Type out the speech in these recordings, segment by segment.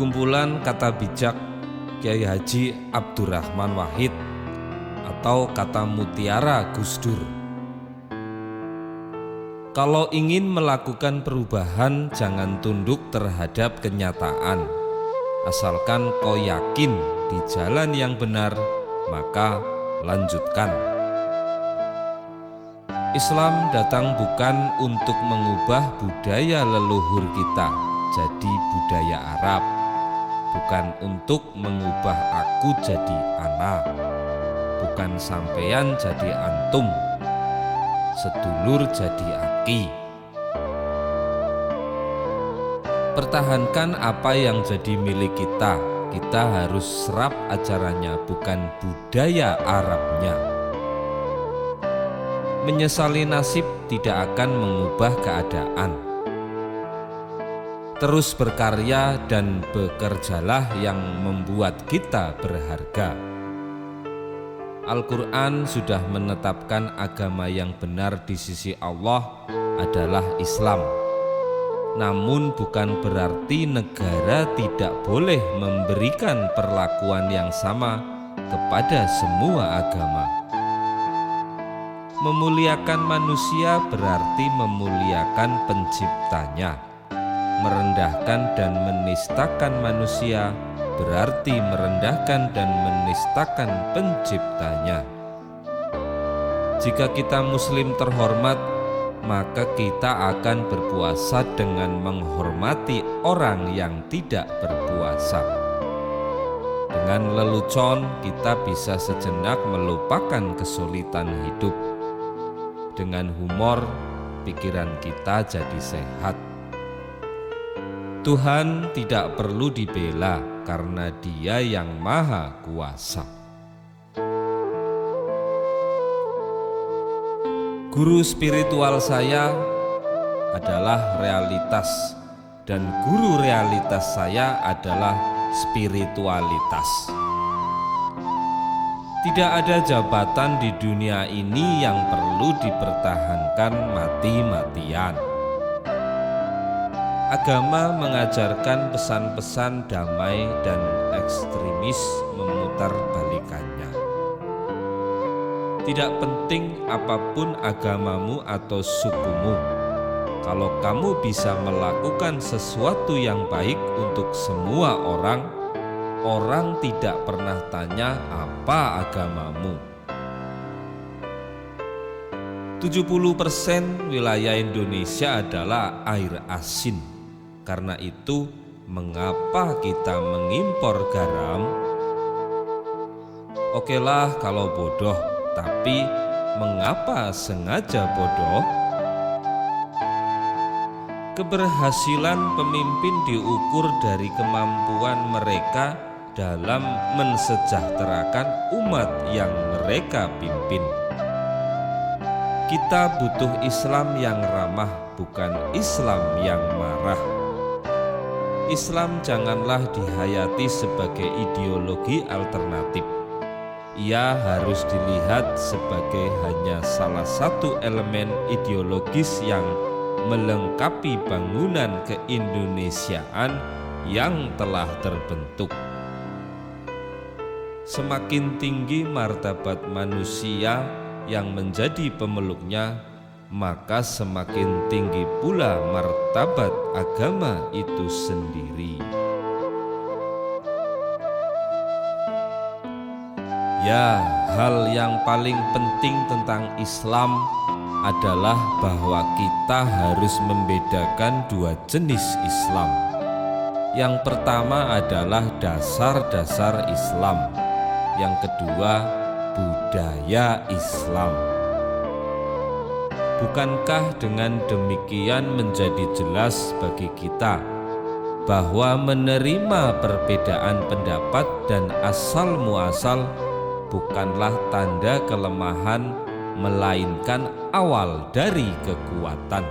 kumpulan kata bijak Kiai Haji Abdurrahman Wahid atau kata mutiara Gus Dur. Kalau ingin melakukan perubahan, jangan tunduk terhadap kenyataan. Asalkan kau yakin di jalan yang benar, maka lanjutkan. Islam datang bukan untuk mengubah budaya leluhur kita jadi budaya Arab, bukan untuk mengubah aku jadi ana, bukan sampean jadi antum, sedulur jadi aki. Pertahankan apa yang jadi milik kita. Kita harus serap ajarannya, bukan budaya Arabnya. Menyesali nasib tidak akan mengubah keadaan. Terus berkarya dan bekerjalah yang membuat kita berharga. Al-Quran sudah menetapkan agama yang benar di sisi Allah adalah Islam. Namun bukan berarti negara tidak boleh memberikan perlakuan yang sama kepada semua agama. Memuliakan manusia berarti memuliakan penciptanya. Merendahkan dan menistakan manusia berarti merendahkan dan menistakan penciptanya. Jika kita muslim terhormat, maka kita akan berpuasa dengan menghormati orang yang tidak berpuasa. Dengan lelucon, kita bisa sejenak melupakan kesulitan hidup. Dengan humor, pikiran kita jadi sehat. Tuhan tidak perlu dibela karena Dia yang Maha Kuasa. Guru spiritual saya adalah realitas, dan guru realitas saya adalah spiritualitas. Tidak ada jabatan di dunia ini yang perlu dipertahankan mati-matian. Agama mengajarkan pesan-pesan damai dan ekstremis memutarbalikannya. Tidak penting apapun agamamu atau sukumu, kalau kamu bisa melakukan sesuatu yang baik untuk semua orang, orang tidak pernah tanya apa agamamu. 70% wilayah Indonesia adalah air asin. Karena itu, mengapa kita mengimpor garam? Okelah kalau bodoh, tapi mengapa sengaja bodoh? Keberhasilan pemimpin diukur dari kemampuan mereka dalam mensejahterakan umat yang mereka pimpin. Kita butuh Islam yang ramah, bukan Islam yang marah. Islam janganlah dihayati sebagai ideologi alternatif. Ia harus dilihat sebagai hanya salah satu elemen ideologis yang melengkapi bangunan keindonesiaan yang telah terbentuk. Semakin tinggi martabat manusia yang menjadi pemeluknya, maka semakin tinggi pula martabat agama itu sendiri. Ya, hal yang paling penting tentang Islam adalah bahwa kita harus membedakan dua jenis Islam. Yang pertama adalah dasar-dasar Islam. Yang kedua, budaya Islam. Bukankah dengan demikian menjadi jelas bagi kita bahwa menerima perbedaan pendapat dan asal muasal bukanlah tanda kelemahan, melainkan awal dari kekuatan.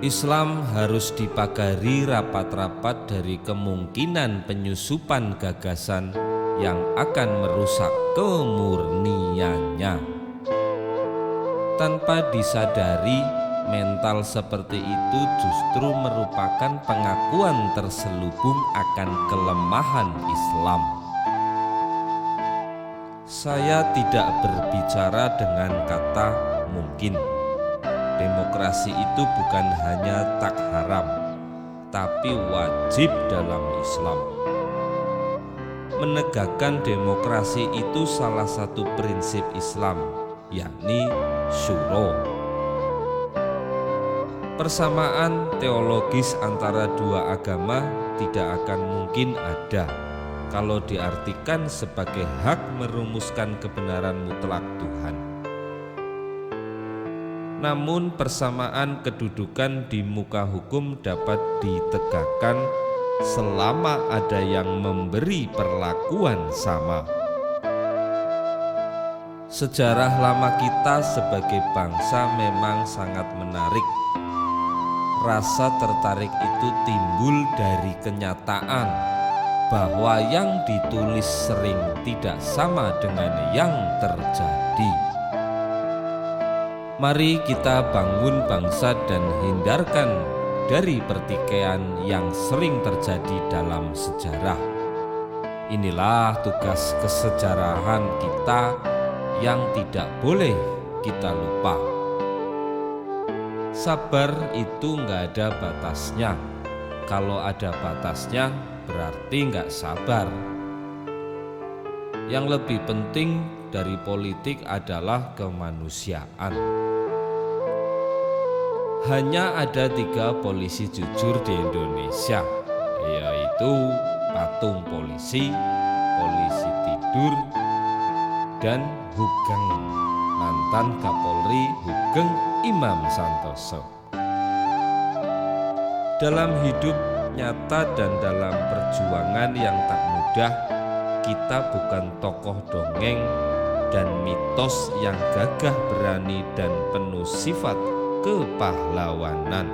Islam harus dipagari rapat-rapat dari kemungkinan penyusupan gagasan yang akan merusak kemurniannya. Tanpa disadari, Mental seperti itu justru merupakan pengakuan terselubung akan kelemahan Islam. Saya tidak berbicara dengan kata mungkin. Demokrasi itu bukan hanya tak haram, tapi wajib dalam Islam. Menegakkan demokrasi itu salah satu prinsip Islam, yakni syuro. Persamaan teologis antara dua agama tidak akan mungkin ada kalau diartikan sebagai hak merumuskan kebenaran mutlak Tuhan. Namun persamaan kedudukan di muka hukum dapat ditegakkan selama ada yang memberi perlakuan sama. Sejarah lama kita sebagai bangsa memang sangat menarik. Rasa tertarik itu timbul dari kenyataan bahwa yang ditulis sering tidak sama dengan yang terjadi. Mari kita bangun bangsa dan hindarkan dari pertikaian yang sering terjadi dalam sejarah. Inilah tugas kesejarahan kita yang tidak boleh kita lupa. Sabar itu nggak ada batasnya. Kalau ada batasnya berarti nggak sabar. Yang lebih penting dari politik adalah kemanusiaan. Hanya ada 3 polisi jujur di Indonesia, yaitu patung polisi, polisi tidur, dan Hugeng, mantan Kapolri Hugeng Imam Santoso. Dalam hidup nyata dan dalam perjuangan yang tak mudah, kita bukan tokoh dongeng dan mitos yang gagah berani dan penuh sifat kepahlawanan.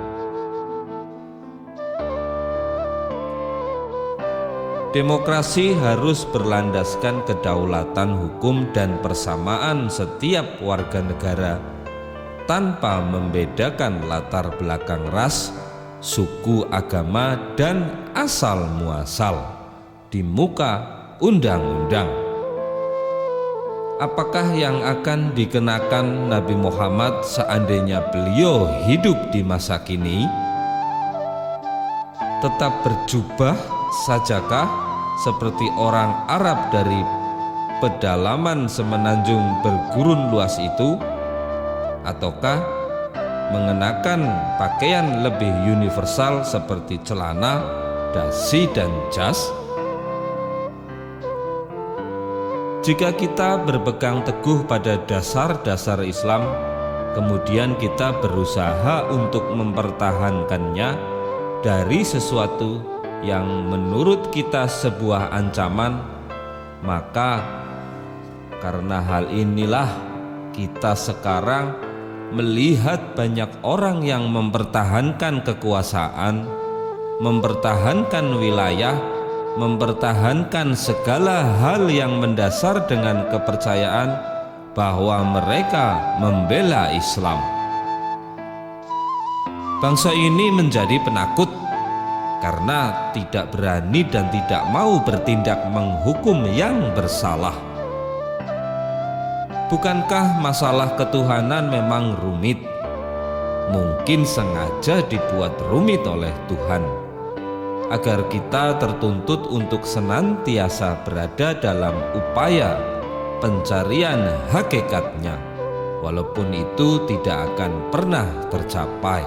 Demokrasi harus berlandaskan kedaulatan hukum dan persamaan setiap warga negara tanpa membedakan latar belakang ras, suku, agama, dan asal muasal di muka undang-undang. Apakah yang akan dikenakan Nabi Muhammad seandainya beliau hidup di masa kini? Tetap berjubah sajakah seperti orang Arab dari pedalaman semenanjung bergurun luas itu? Ataukah mengenakan pakaian lebih universal seperti celana, dasi, dan jas? Jika kita berpegang teguh pada dasar-dasar Islam, kemudian kita berusaha untuk mempertahankannya dari sesuatu yang menurut kita sebuah ancaman, maka karena hal inilah kita sekarang melihat banyak orang yang mempertahankan kekuasaan, mempertahankan wilayah, mempertahankan segala hal yang mendasar dengan kepercayaan bahwa mereka membela Islam. Bangsa ini menjadi penakut karena tidak berani dan tidak mau bertindak menghukum yang bersalah. Bukankah masalah ketuhanan memang rumit? Mungkin sengaja dibuat rumit oleh Tuhan agar kita tertuntut untuk senantiasa berada dalam upaya pencarian hakikatnya, walaupun itu tidak akan pernah tercapai.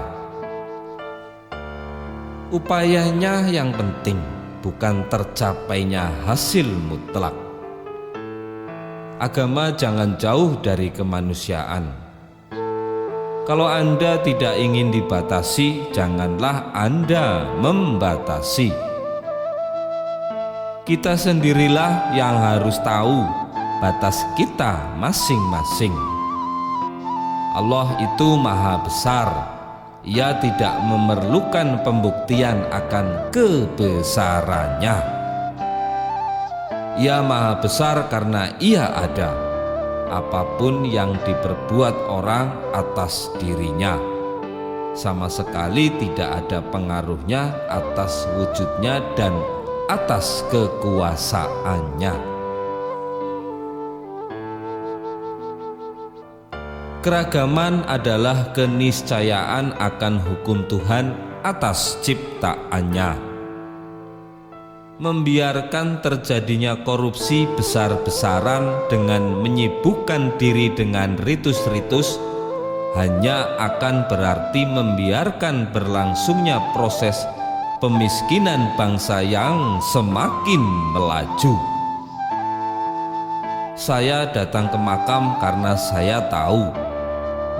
Upayanya yang penting, bukan tercapainya hasil mutlak. Agama jangan jauh dari kemanusiaan. Kalau Anda tidak ingin dibatasi, janganlah Anda membatasi. Kita sendirilah yang harus tahu batas kita masing-masing. Allah itu Maha Besar. Ia tidak memerlukan pembuktian akan kebesarannya. Ia Maha Besar karena Ia ada. Apapun yang diperbuat orang atas dirinya, sama sekali tidak ada pengaruhnya atas wujudnya dan atas kekuasaannya. Keragaman adalah keniscayaan akan hukum Tuhan atas ciptaannya. Membiarkan terjadinya korupsi besar-besaran dengan menyibukkan diri dengan ritus-ritus hanya akan berarti membiarkan berlangsungnya proses pemiskinan bangsa yang semakin melaju. Saya datang ke makam karena saya tahu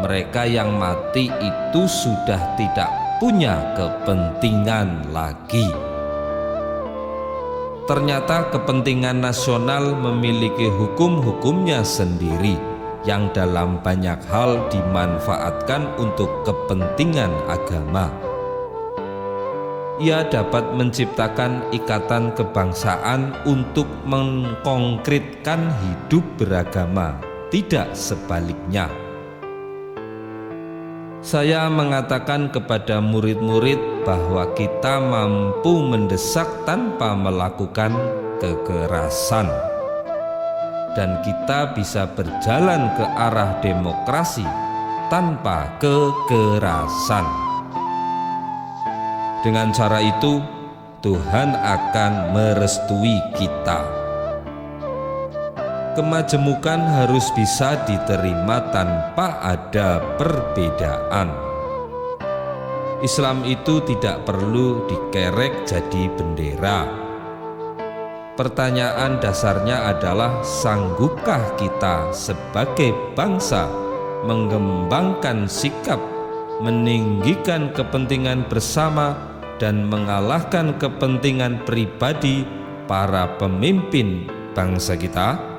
mereka yang mati itu sudah tidak punya kepentingan lagi. Ternyata kepentingan nasional memiliki hukum-hukumnya sendiri yang dalam banyak hal dimanfaatkan untuk kepentingan agama. Ia dapat menciptakan ikatan kebangsaan untuk mengkonkretkan hidup beragama, tidak sebaliknya. Saya mengatakan kepada murid-murid bahwa kita mampu mendesak tanpa melakukan kekerasan, dan kita bisa berjalan ke arah demokrasi tanpa kekerasan. Dengan cara itu, Tuhan akan merestui kita. Kemajemukan harus bisa diterima tanpa ada perbedaan. Islam itu tidak perlu dikerek jadi bendera. Pertanyaan dasarnya adalah, sanggupkah kita sebagai bangsa mengembangkan sikap meninggikan kepentingan bersama dan mengalahkan kepentingan pribadi para pemimpin bangsa kita?